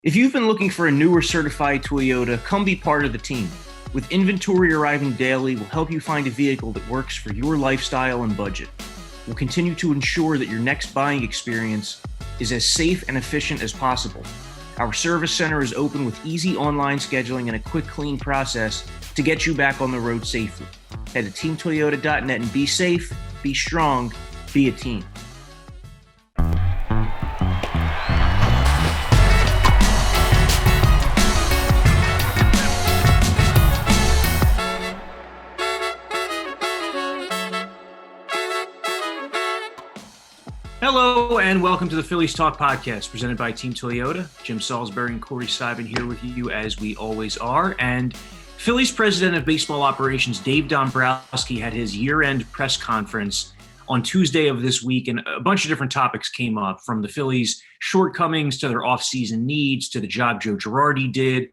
If you've been looking for a new or certified Toyota, come be part of the team. With inventory arriving daily, we'll help you find a vehicle that works for your lifestyle and budget. We'll continue to ensure that your next buying experience is as safe and efficient as possible. Our service center is open with easy online scheduling and a quick, clean process to get you back on the road safely. Head to teamtoyota.net and be safe, be strong, be a team. Hello and welcome to the Phillies Talk podcast presented by Team Toyota. Jim Salisbury and Corey Seidman here with you as we always are. And Phillies president of baseball operations, Dave Dombrowski, had his year-end press conference on Tuesday of this week, and a bunch of different topics came up, from the Phillies' shortcomings to their offseason needs, to the job Joe Girardi did,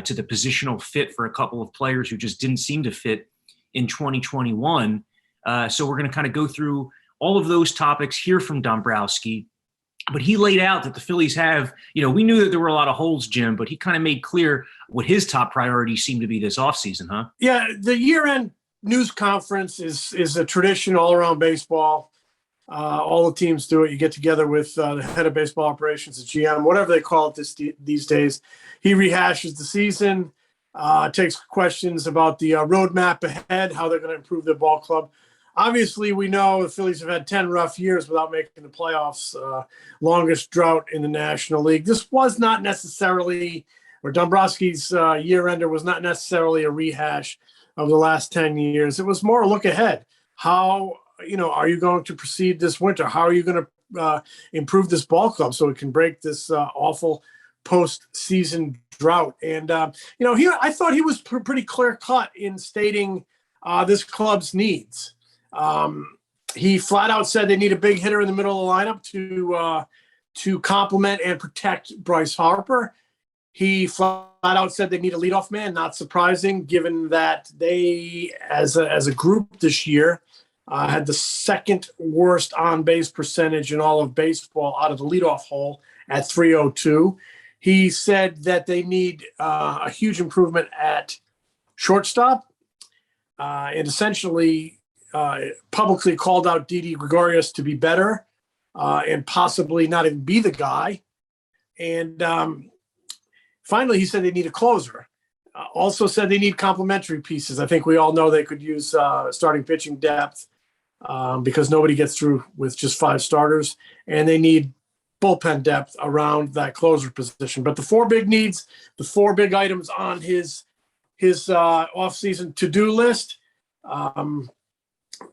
to the positional fit for a couple of players who just didn't seem to fit in 2021. So we're going to kind of go through all of those topics, hear from Dombrowski. But he laid out that the Phillies have, we knew that there were a lot of holes, Jim, but he kind of made clear what his top priorities seem to be this offseason, huh? Yeah, the year-end news conference is a tradition all around baseball. All the teams do it. You get together with the head of baseball operations, the GM, whatever they call it these days. He rehashes the season, takes questions about the roadmap ahead, how they're going to improve their ball club. Obviously, we know the Phillies have had 10 rough years without making the playoffs, longest drought in the National League. This was not necessarily, or Dombrowski's year-ender was not necessarily a rehash of the last 10 years. It was more a look ahead. How, are you going to proceed this winter? How are you going to improve this ball club so it can break this awful postseason drought? And, I thought he was pretty clear-cut in stating this club's needs. He flat out said they need a big hitter in the middle of the lineup to complement and protect Bryce Harper. He flat out said they need a leadoff man. Not surprising, given that they, as a group this year, had the second worst on-base percentage in all of baseball out of the leadoff hole at .302. He said that they need a huge improvement at shortstop, and essentially publicly called out Didi Gregorius to be better and possibly not even be the guy. And finally, he said they need a closer. Also said they need complementary pieces. I think we all know they could use starting pitching depth because nobody gets through with just 5 starters, and they need bullpen depth around that closer position. But the 4 big needs, the 4 big items on his offseason to-do list,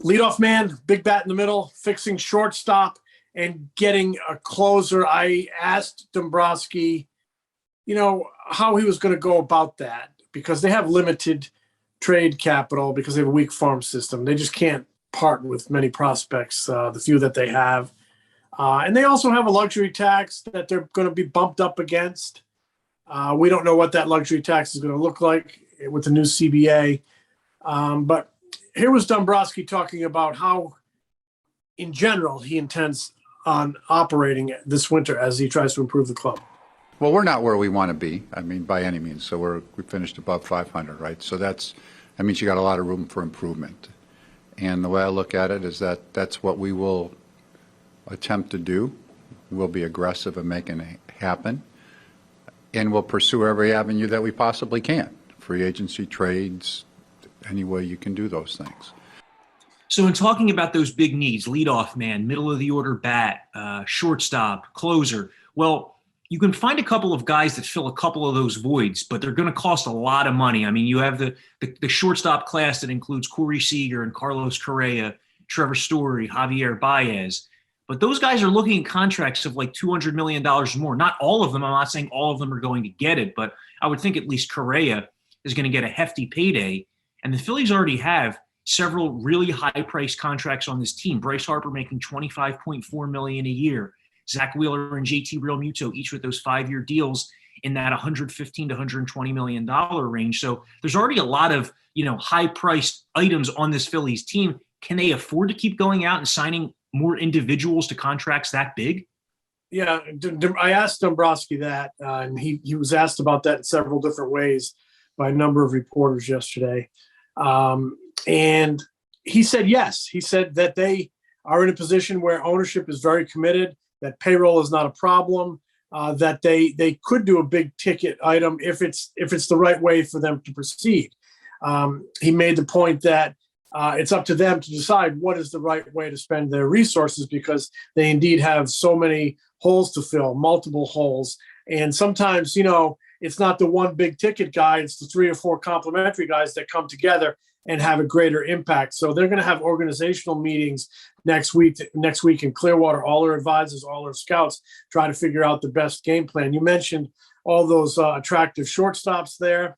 leadoff man, big bat in the middle, fixing shortstop, and getting a closer. I asked Dombrowski, how he was going to go about that, because they have limited trade capital because they have a weak farm system. They just can't part with many prospects, the few that they have. And they also have a luxury tax that they're going to be bumped up against. We don't know what that luxury tax is going to look like with the new CBA. But here was Dombrowski talking about how, in general, he intends on operating this winter as he tries to improve the club. Well, we're not where we want to be, by any means. So we finished above 500, right? So that means you got a lot of room for improvement. And the way I look at it is that that's what we will attempt to do. We'll be aggressive in making it happen. And we'll pursue every avenue that we possibly can. Free agency, trades, any way you can do those things. So in talking about those big needs, leadoff man, middle of the order bat, shortstop, closer, well, you can find a couple of guys that fill a couple of those voids, but they're going to cost a lot of money. I mean, you have the shortstop class that includes Corey Seager and Carlos Correa, Trevor Story, Javier Baez. But those guys are looking at contracts of like $200 million more. Not all of them. I'm not saying all of them are going to get it, but I would think at least Correa is going to get a hefty payday. And the Phillies already have several really high-priced contracts on this team. Bryce Harper making $25.4 million a year. Zach Wheeler and JT Realmuto, each with those 5-year deals in that $115 to $120 million range. So there's already a lot of, high-priced items on this Phillies team. Can they afford to keep going out and signing more individuals to contracts that big? Yeah, I asked Dombrowski that, and he was asked about that in several different ways by a number of reporters yesterday. And he said yes. He said that they are in a position where ownership is very committed, that payroll is not a problem, that they could do a big ticket item if it's the right way for them to proceed. He made the point that it's up to them to decide what is the right way to spend their resources, because they indeed have so many holes to fill, multiple holes. And sometimes, it's not the one big ticket guy, it's the 3 or 4 complementary guys that come together and have a greater impact. So they're going to have organizational meetings next week in Clearwater. All their advisors, all their scouts try to figure out the best game plan. You mentioned all those attractive shortstops there.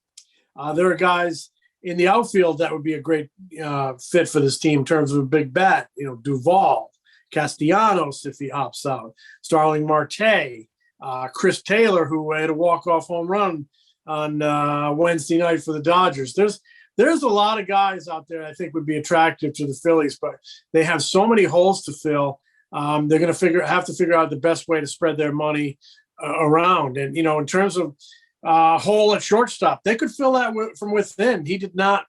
There are guys in the outfield that would be a great fit for this team in terms of a big bat. Duvall, Castellanos if he opts out, Starling Marte, Chris Taylor, who had a walk-off home run on Wednesday night for the Dodgers. There's a lot of guys out there I think would be attractive to the Phillies, but they have so many holes to fill. They're going to have to figure out the best way to spread their money around. And, in terms of hole at shortstop, they could fill that from within. He did not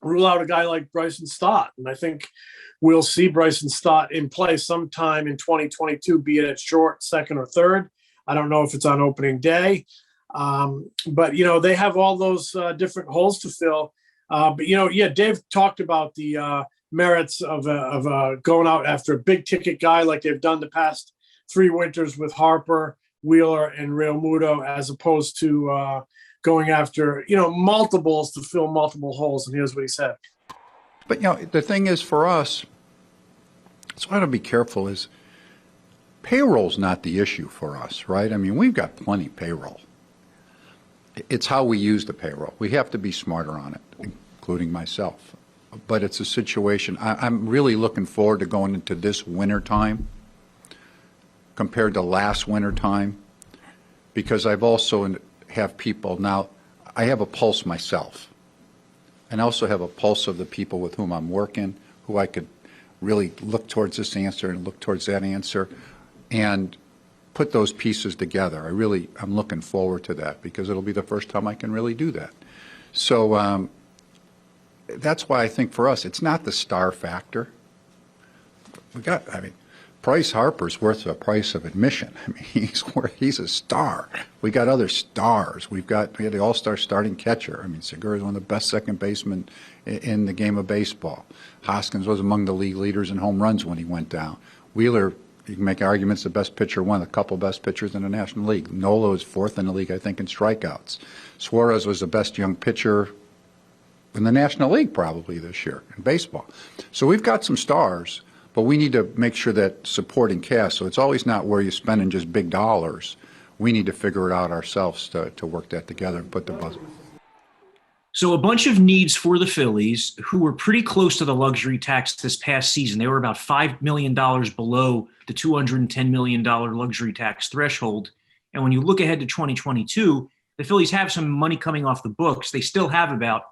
rule out a guy like Bryson Stott. And I think we'll see Bryson Stott in play sometime in 2022, be it at short, second, or third. I don't know if it's on opening day. But, they have all those different holes to fill. But Dave talked about the merits of going out after a big ticket guy like they've done the past 3 winters with Harper, Wheeler, and Real Muto, as opposed to going after multiples to fill multiple holes. And here's what he said. But the thing is, for us, so I want to be careful, is payroll's not the issue for us, right? I mean, we've got plenty payroll. It's how we use the payroll. We have to be smarter on it, including myself. But it's a situation. I'm really looking forward to going into this winter time compared to last winter time, because I've also have people now. I have a pulse myself, and I also have a pulse of the people with whom I'm working, who I could really look towards this answer and look towards that answer, and put those pieces together. I'm looking forward to that, because it'll be the first time I can really do that. So that's why I think for us, it's not the star factor. Bryce Harper's worth the price of admission. I mean, he's a star. We got other stars. We had the all-star starting catcher. I mean, Segura is one of the best second basemen in the game of baseball. Hoskins was among the league leaders in home runs when he went down. Wheeler, you can make arguments, the best pitcher, one of the couple best pitchers in the National League. Nola is 4th in the league, I think, in strikeouts. Suarez was the best young pitcher in the National League probably this year in baseball. So we've got some stars, but we need to make sure that supporting cast, so it's always not where you're spending just big dollars. We need to figure it out ourselves to work that together and put the buzz. So a bunch of needs for the Phillies, who were pretty close to the luxury tax this past season. They were about $5 million below the $210 million luxury tax threshold. And when you look ahead to 2022, the Phillies have some money coming off the books. They still have about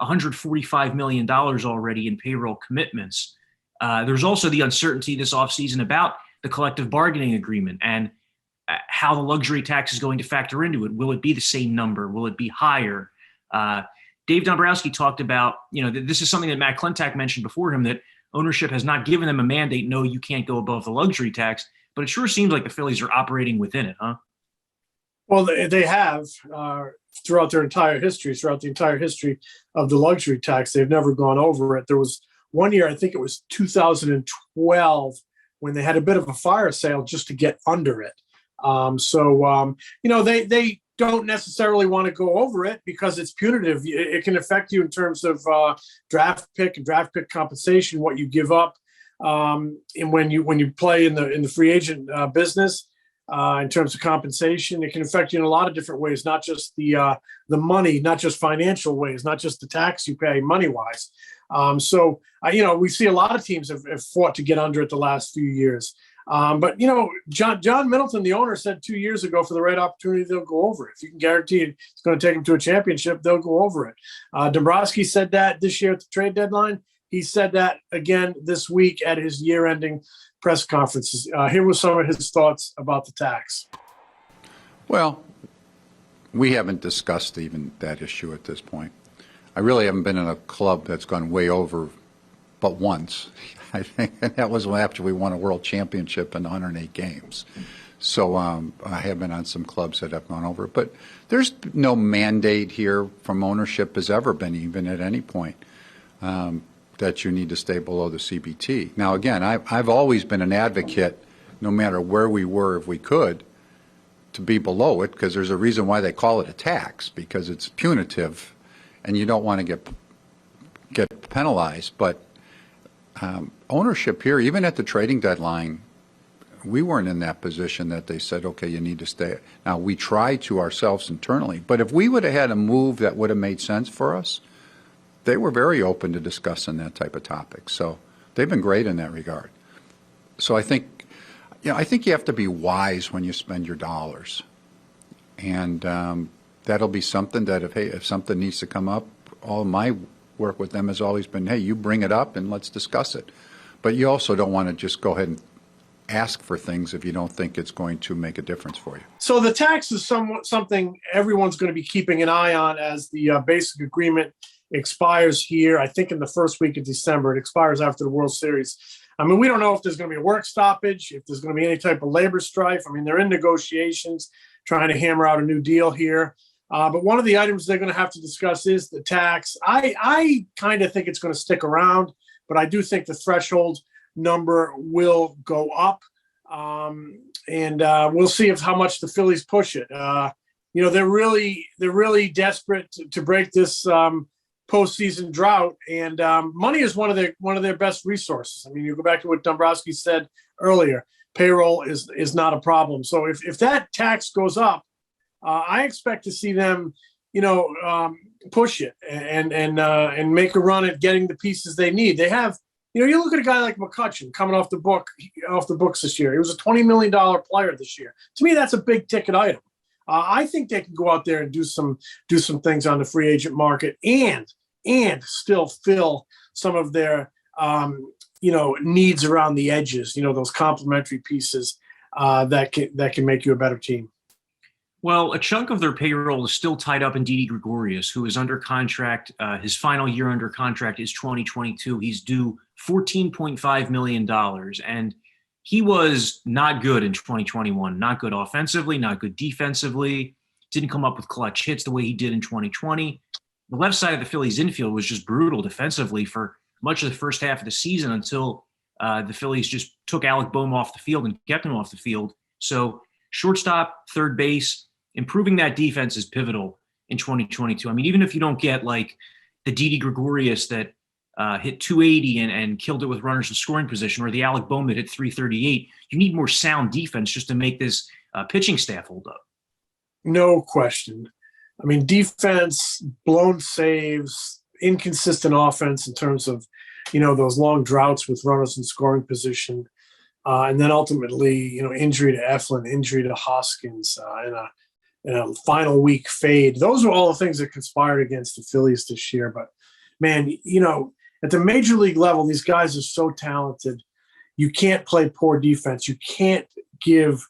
$145 million already in payroll commitments. There's also the uncertainty this offseason about the collective bargaining agreement and how the luxury tax is going to factor into it. Will it be the same number? Will it be higher? Dave Dombrowski talked about, this is something that Matt Klentak mentioned before him, that ownership has not given them a mandate. No, you can't go above the luxury tax, but it sure seems like the Phillies are operating within it, huh? Well, they have throughout the entire history of the luxury tax. They've never gone over it. There was one year, I think it was 2012, when they had a bit of a fire sale just to get under it. They don't necessarily want to go over it because it's punitive. It can affect you in terms of draft pick and draft pick compensation, what you give up, and when you play in the free agent business. In terms of compensation, it can affect you in a lot of different ways, not just the money, not just financial ways, not just the tax you pay money-wise. We see a lot of teams have fought to get under it the last few years. But John Middleton, the owner, said 2 years ago, for the right opportunity, they'll go over it. If you can guarantee it's going to take them to a championship, they'll go over it. Dombrowski said that this year at the trade deadline. He said that again this week at his year-ending press conferences. Here was some of his thoughts about the tax. Well, we haven't discussed even that issue at this point. I really haven't been in a club that's gone way over but once, I think, and that was after we won a world championship in 108 games. So I have been on some clubs that have gone over, but there's no mandate here from ownership has ever been, even at any point, that you need to stay below the CBT. Now, again, I've always been an advocate, no matter where we were, if we could, to be below it, because there's a reason why they call it a tax, because it's punitive, and you don't want to get penalized. But ownership here, even at the trading deadline, we weren't in that position that they said, okay, you need to stay. Now, we try to ourselves internally, but if we would have had a move that would have made sense for us, they were very open to discussing that type of topic. So they've been great in that regard. So I think you have to be wise when you spend your dollars. And that'll be something that if something needs to come up, all my work with them has always been, hey, you bring it up and let's discuss it. But you also don't want to just go ahead and ask for things if you don't think it's going to make a difference for you. So the tax is something everyone's going to be keeping an eye on as the basic agreement expires here. I think in the first week of December. It expires after the World Series. I mean, we don't know if there's going to be a work stoppage, if there's going to be any type of labor strife. I mean, they're in negotiations trying to hammer out a new deal here. But one of the items they're going to have to discuss is the tax. I kind of think it's going to stick around, but I do think the threshold number will go up. And we'll see how much the Phillies push it. They're really desperate to break this postseason drought, and money is one of their best resources. I mean, you go back to what Dombrowski said earlier. Payroll is not a problem. So if that tax goes up, I expect to see them, push it and make a run at getting the pieces they need. They have, you look at a guy like McCutchen coming off the books this year. He was a $20 million player this year. To me, that's a big ticket item. I think they can go out there and do some things on the free agent market and still fill some of their needs around the edges. Those complementary pieces that can make you a better team. Well, a chunk of their payroll is still tied up in Didi Gregorius, who is under contract. His final year under contract is 2022. He's due $14.5 million. And he was not good in 2021. Not good offensively, not good defensively. Didn't come up with clutch hits the way he did in 2020. The left side of the Phillies infield was just brutal defensively for much of the first half of the season until the Phillies just took Alec Bohm off the field and kept him off the field. So shortstop, third base, improving that defense is pivotal in 2022. I mean, even if you don't get like the Didi Gregorius that hit 280 and killed it with runners in scoring position, or the Alec Bohm that hit 338, you need more sound defense just to make this pitching staff hold up. No question. I mean, defense, blown saves, inconsistent offense in terms of, those long droughts with runners in scoring position. And then ultimately, injury to Eflin, injury to Hoskins, and a final week fade. Those are all the things that conspired against the Phillies this year. But, man, at the major league level, these guys are so talented. You can't play poor defense. You can't give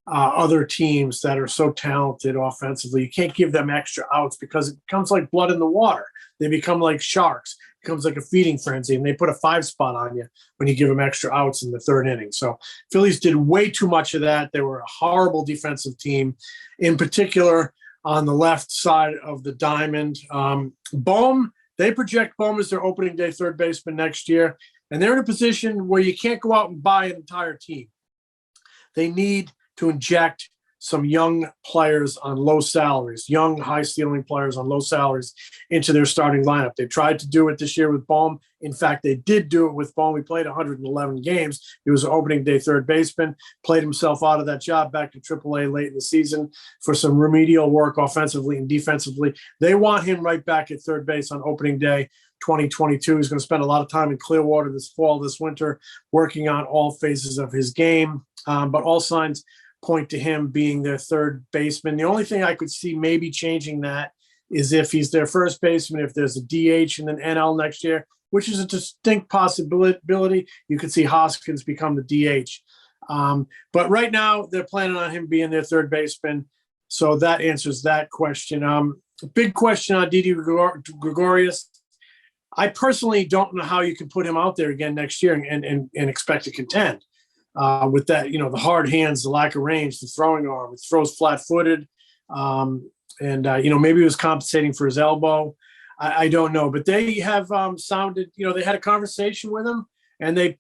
other teams that are so talented offensively, you can't give them extra outs because it becomes like blood in the water. They become like sharks. It becomes like a feeding frenzy, and they put a 5 spot on you when you give them extra outs in the third inning. So Phillies did way too much of that. They were a horrible defensive team, in particular on the left side of the diamond. Bohm, they project Bohm as their opening day third baseman next year, and they're in a position where you can't go out and buy an entire team. They need to inject some young players on low salaries, young high-ceiling players on low salaries into their starting lineup. They tried to do it this year with Bohm. In fact, they did do it with Bohm. He played 111 games. He was an opening day third baseman, played himself out of that job back to AAA late in the season for some remedial work offensively and defensively. They want him right back at third base on opening day 2022. He's going to spend a lot of time in Clearwater this fall, this winter, working on all phases of his game. But all signs point to him being their third baseman. The only thing I could see maybe changing that is if he's their first baseman, if there's a DH in the NL next year, which is a distinct possibility. You could see Hoskins become the DH. But right now they're planning on him being their third baseman. So that answers that question. Big question on Didi Gregorius. I personally don't know how you can put him out there again next year and expect to contend with that, the hard hands, the lack of range, the throwing arm. It throws flat-footed. Maybe he was compensating for his elbow. I don't know. But they have sounded, they had a conversation with him, and they,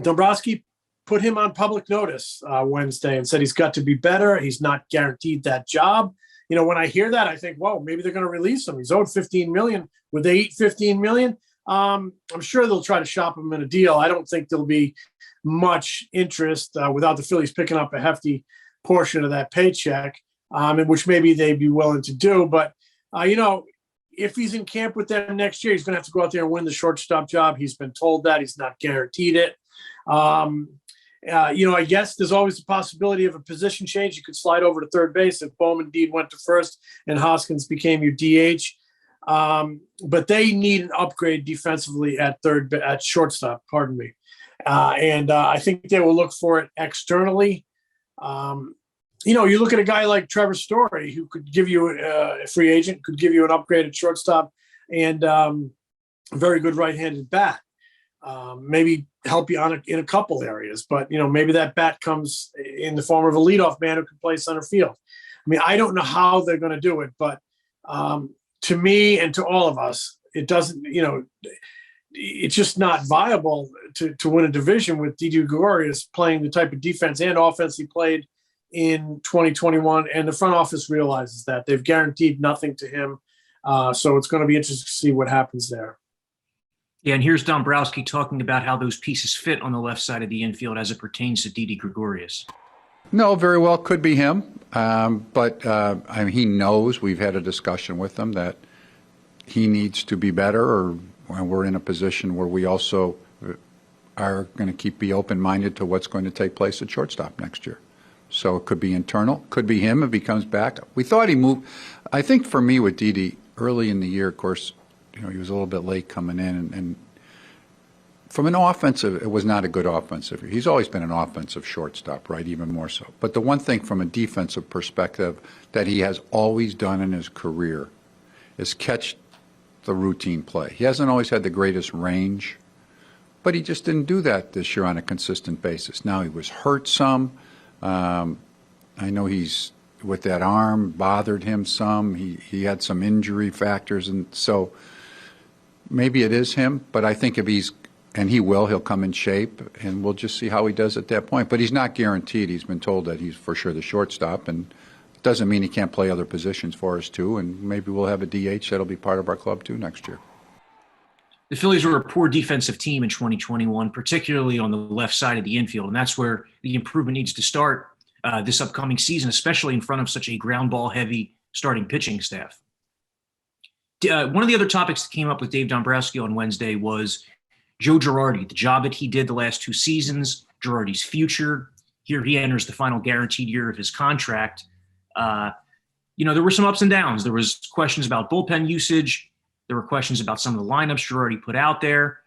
Dombrowski put him on public notice Wednesday and said he's got to be better. He's not guaranteed that job. When I hear that, I think, whoa, maybe they're going to release him. He's owed $15 million. Would they eat $15 million? I'm sure they'll try to shop him in a deal. I don't think there'll be much interest without the Phillies picking up a hefty portion of that paycheck, which maybe they'd be willing to do. But, if he's in camp with them next year, he's going to have to go out there and win the shortstop job. He's been told that. He's not guaranteed it. I guess there's always the possibility of a position change. You could slide over to third base if Bowman indeed went to first and Hoskins became your DH. But they need an upgrade defensively at shortstop, pardon me. I think they will look for it externally. You look at a guy like Trevor Story, who could give you a free agent, could give you an upgrade at shortstop and a very good right-handed bat. Maybe help you in a couple areas, but maybe that bat comes in the form of a leadoff man who can play center field. I mean, I don't know how they're going to do it, but to me and to all of us, it doesn't. It's just not viable to win a division with Didi Gregorius playing the type of defense and offense he played in 2021, and the front office realizes that they've guaranteed nothing to him. So it's going to be interesting to see what happens there. Yeah, and here's Dombrowski talking about how those pieces fit on the left side of the infield as it pertains to Didi Gregorius. No, very well could be him. But he knows, we've had a discussion with him, that he needs to be better, or we're in a position where we also are going to be open-minded to what's going to take place at shortstop next year. So it could be internal, could be him if he comes back. We thought he moved. I think for me with Didi, early in the year, of course, he was a little bit late coming in, and from an offensive, it was not a good offensive. He's always been an offensive shortstop, right, even more so. But the one thing from a defensive perspective that he has always done in his career is catch the routine play. He hasn't always had the greatest range, but he just didn't do that this year on a consistent basis. Now he was hurt some. I know he's, with that arm, bothered him some. He had some injury factors, and so maybe it is him, but I think if he'll come in shape, and we'll just see how he does at that point. But he's not guaranteed. He's been told that he's for sure the shortstop, and it doesn't mean he can't play other positions for us too, and maybe we'll have a DH that'll be part of our club too next year. The Phillies were a poor defensive team in 2021, particularly on the left side of the infield, and that's where the improvement needs to start this upcoming season, especially in front of such a ground ball heavy starting pitching staff. One of the other topics that came up with Dave Dombrowski on Wednesday was Joe Girardi, the job that he did the last two seasons, Girardi's future. Here he enters the final guaranteed year of his contract. There were some ups and downs. There was questions about bullpen usage. There were questions about some of the lineups Girardi put out there.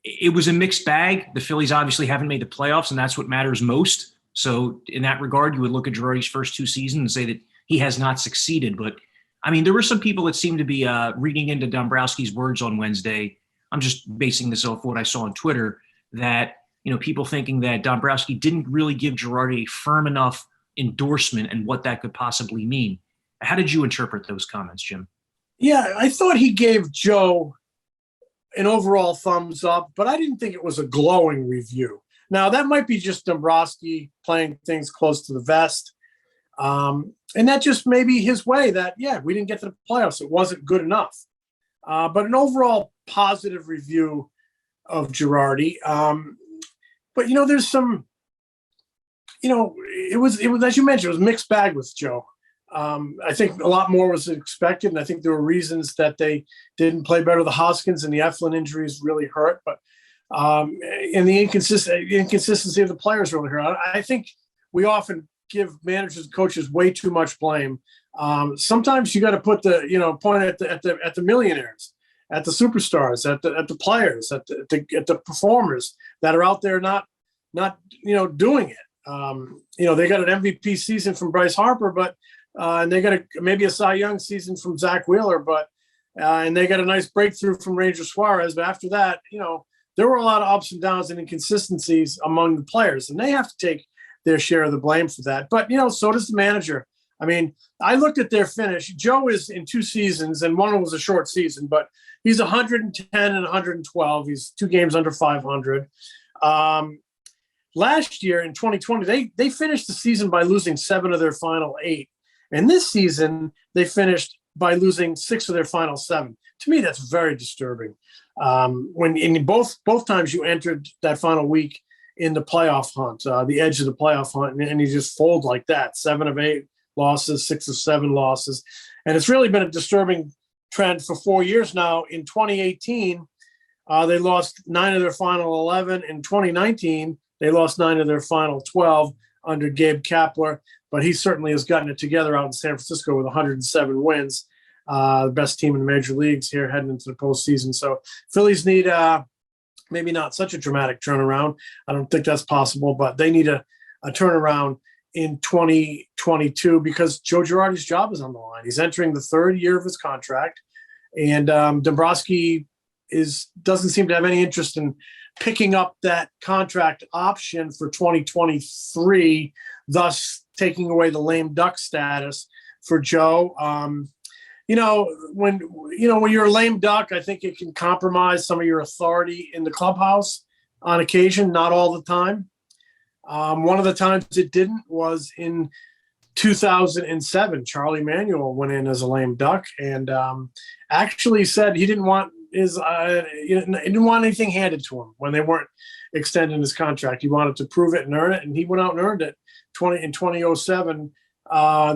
It was a mixed bag. The Phillies obviously haven't made the playoffs, and that's what matters most. So in that regard, you would look at Girardi's first two seasons and say that he has not succeeded. But, there were some people that seemed to be reading into Dombrowski's words on Wednesday. I'm just basing this off what I saw on Twitter, that, people thinking that Dombrowski didn't really give Girardi a firm enough endorsement and what that could possibly mean. How did you interpret those comments, Jim? Yeah, I thought he gave Joe an overall thumbs up, but I didn't think it was a glowing review. Now, that might be just Dombrowski playing things close to the vest. And that just may be his way that, we didn't get to the playoffs. It wasn't good enough. But an overall positive review of Girardi. But, there's some, it was, as you mentioned, it was a mixed bag with Joe. I think a lot more was expected, and I think there were reasons that they didn't play better. The Hoskins and the Eflin injuries really hurt, but and the inconsistency of the players really hurt. I think we often give managers and coaches way too much blame. Sometimes you got to put the point at the millionaires, at the superstars, at the players, at the performers that are out there not doing it. They got an MVP season from Bryce Harper, but and they got maybe a Cy Young season from Zach Wheeler, but and they got a nice breakthrough from Ranger Suarez. But after that, there were a lot of ups and downs and inconsistencies among the players, and they have to take their share of the blame for that. But so does the manager. I mean, I looked at their finish. Joe is in 2 seasons, and one was a short season, but he's 110 and 112. He's 2 games under 500. Last year in 2020, they finished the season by losing 7 of their final 8. And this season, they finished by losing 6 of their final 7. To me, that's very disturbing. When in both times you entered that final week in the playoff hunt, the edge of the playoff hunt, and you just fold like that, 7 of 8 losses, 6 of 7 losses. And it's really been a disturbing trend for 4 years now. In 2018, they lost 9 of their final 11. In 2019, they lost 9 of their final 12 under Gabe Kapler, but he certainly has gotten it together out in San Francisco with 107 wins, the best team in the major leagues here heading into the postseason. So Phillies need maybe not such a dramatic turnaround. I don't think that's possible, but they need a turnaround in 2022 because Joe Girardi's job is on the line. He's entering the 3rd year of his contract, and Dombrowski doesn't seem to have any interest in picking up that contract option for 2023, thus taking away the lame duck status for Joe. When you're a lame duck, I think it can compromise some of your authority in the clubhouse on occasion, not all the time. One of the times it didn't was in 2007. Charlie Manuel went in as a lame duck and actually said he didn't want he didn't want anything handed to him when they weren't extending his contract. He wanted to prove it and earn it, and he went out and earned it. In 2007,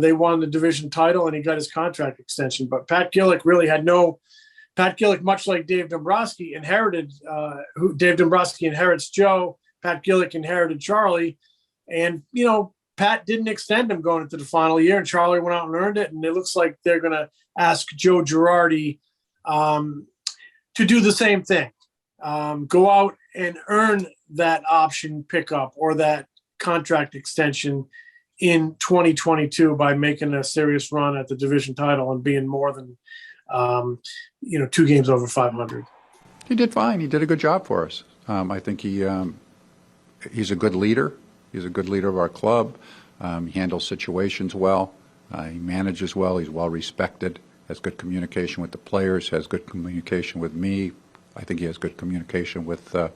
they won the division title, and he got his contract extension. But Pat Gillick really had Pat Gillick, much like Dave Dombrowski, Dave Dombrowski inherits Joe. Pat Gillick inherited Charlie, and Pat didn't extend him going into the final year, and Charlie went out and earned it. And it looks like they're going to ask Joe Girardi to do the same thing, go out and earn that option pickup or that contract extension in 2022 by making a serious run at the division title and being more than 2 games over 500. He did fine. He did a good job for us. I think he's a good leader. He's a good leader of our club. He handles situations well. He manages well. He's well respected. Has good communication with the players. Has good communication with me. I think he has good communication with the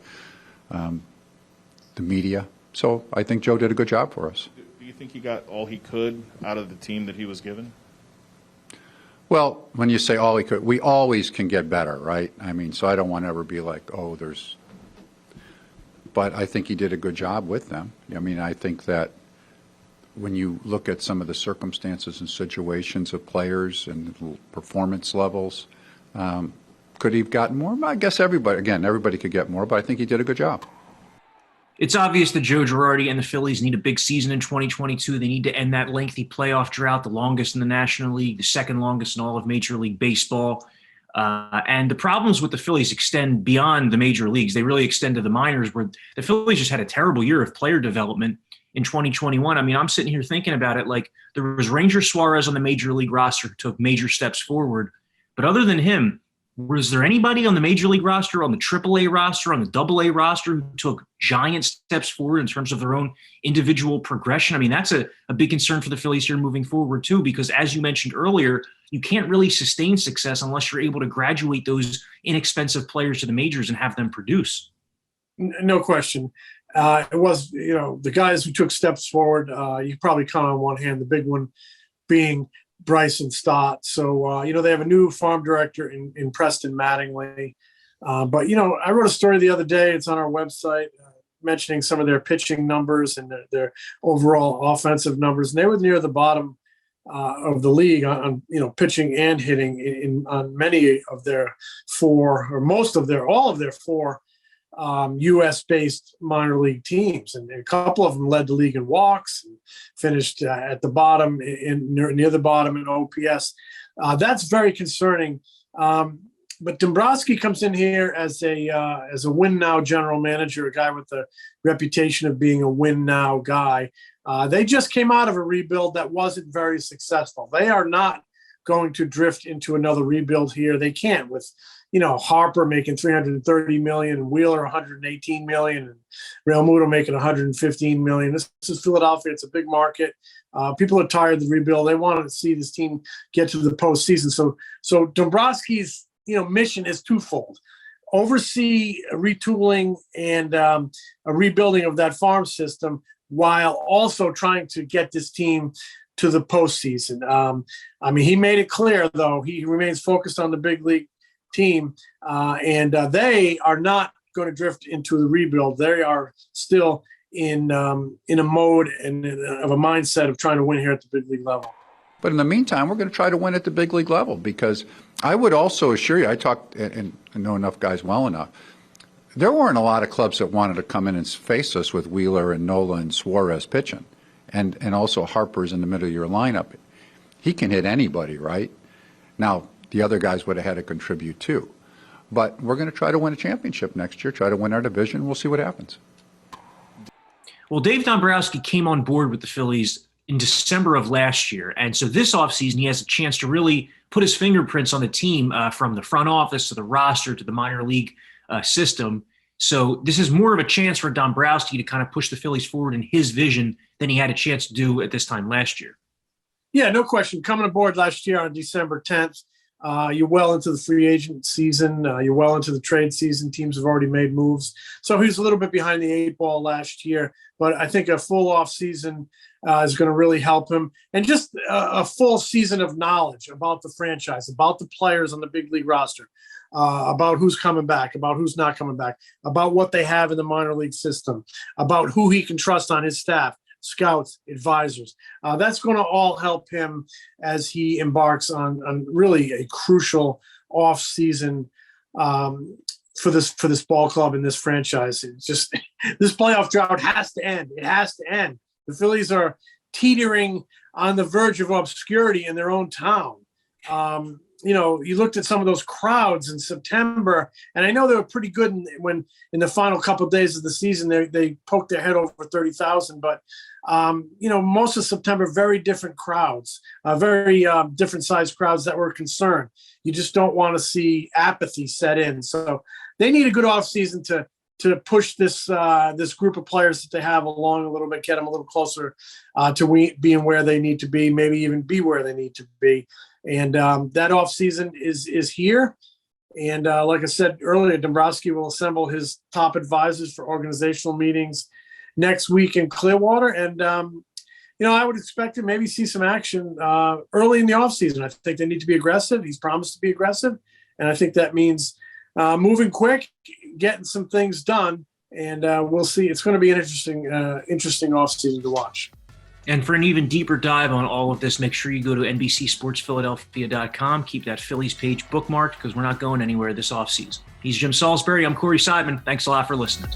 media. So I think Joe did a good job for us. Do you think he got all he could out of the team that he was given? Well, when you say all he could, we always can get better, right? I mean, so I don't want to ever be like, but I think he did a good job with them. I mean, I think that when you look at some of the circumstances and situations of players and performance levels, could he have gotten more? I guess everybody could get more, but I think he did a good job. It's obvious that Joe Girardi and the Phillies need a big season in 2022. They need to end that lengthy playoff drought, the longest in the National League, the 2nd longest in all of Major League Baseball. And the problems with the Phillies extend beyond the major leagues. They really extend to the minors, where the Phillies just had a terrible year of player development in 2021. I mean, I'm sitting here thinking about it like there was Ranger Suarez on the major league roster who took major steps forward. But other than him, was there anybody on the major league roster, on the AAA roster, on the AA roster who took giant steps forward in terms of their own individual progression? I mean, that's a big concern for the Phillies here moving forward too, because as you mentioned earlier, you can't really sustain success unless you're able to graduate those inexpensive players to the majors and have them produce. No question. It was, the guys who took steps forward, you probably count on one hand, the big one being Bryson Stott. So, they have a new farm director in Preston Mattingly. But, I wrote a story the other day. It's on our website mentioning some of their pitching numbers and their overall offensive numbers. And they were near the bottom of the league on pitching and hitting on many of their all of their 4 U.S.-based minor league teams, and a couple of them led the league in walks and finished at the bottom, near the bottom in OPS. That's very concerning. But Dombrowski comes in here as a win now general manager, a guy with the reputation of being a win now guy. They just came out of a rebuild that wasn't very successful. They are not going to drift into another rebuild here. They can't, with Harper making $330 million and Wheeler $118 million and Real Muto making $115 million. This is Philadelphia. It's a big market. People are tired of the rebuild. They want to see this team get to the postseason. So Dombrowski's mission is twofold: oversee a retooling and a rebuilding of that farm system, while also trying to get this team to the postseason. He made it clear, though, he remains focused on the big league team, and they are not going to drift into the rebuild. They are still in a mode and of a mindset of trying to win here at the big league level. But in the meantime, we're going to try to win at the big league level, because I would also assure you, I talked and I know enough guys well enough, there weren't a lot of clubs that wanted to come in and face us with Wheeler and Nola and Suarez pitching, and also Harper's in the middle of your lineup. He can hit anybody, right? Now, the other guys would have had to contribute too. But we're going to try to win a championship next year, try to win our division. We'll see what happens. Well, Dave Dombrowski came on board with the Phillies in December of last year. And so this offseason, he has a chance to really put his fingerprints on the team, from the front office to the roster to the minor league system. So this is more of a chance for Dombrowski to kind of push the Phillies forward in his vision than he had a chance to do at this time last year. Yeah, no question. Coming aboard last year on December 10th, you're well into the free agent season. You're well into the trade season. Teams have already made moves. So he was a little bit behind the eight ball last year, but I think a full off season is going to really help him. And just a full season of knowledge about the franchise, about the players on the big league roster, about who's coming back, about who's not coming back, about what they have in the minor league system, about who he can trust on his staff, scouts, advisors. That's going to all help him as he embarks on really a crucial off season for this ball club and this franchise. It's just, this playoff drought has to end. It has to end. The Phillies are teetering on the verge of obscurity in their own town. You looked at some of those crowds in September, and I know they were pretty good when in the final couple of days of the season they poked their head over 30,000. But most of September, very different crowds, very different sized crowds that were concerned. You just don't want to see apathy set in. So they need a good offseason to push this group of players that they have along a little bit, get them a little closer to being where they need to be, maybe even be where they need to be. And that offseason is here. And like I said earlier, Dombrowski will assemble his top advisors for organizational meetings next week in Clearwater. And, I would expect to maybe see some action early in the offseason. I think they need to be aggressive. He's promised to be aggressive. And I think that means moving quick, getting some things done. And we'll see. It's going to be an interesting offseason to watch. And for an even deeper dive on all of this, make sure you go to NBCSportsPhiladelphia.com. Keep that Phillies page bookmarked, because we're not going anywhere this offseason. He's Jim Salisbury. I'm Corey Seidman. Thanks a lot for listening.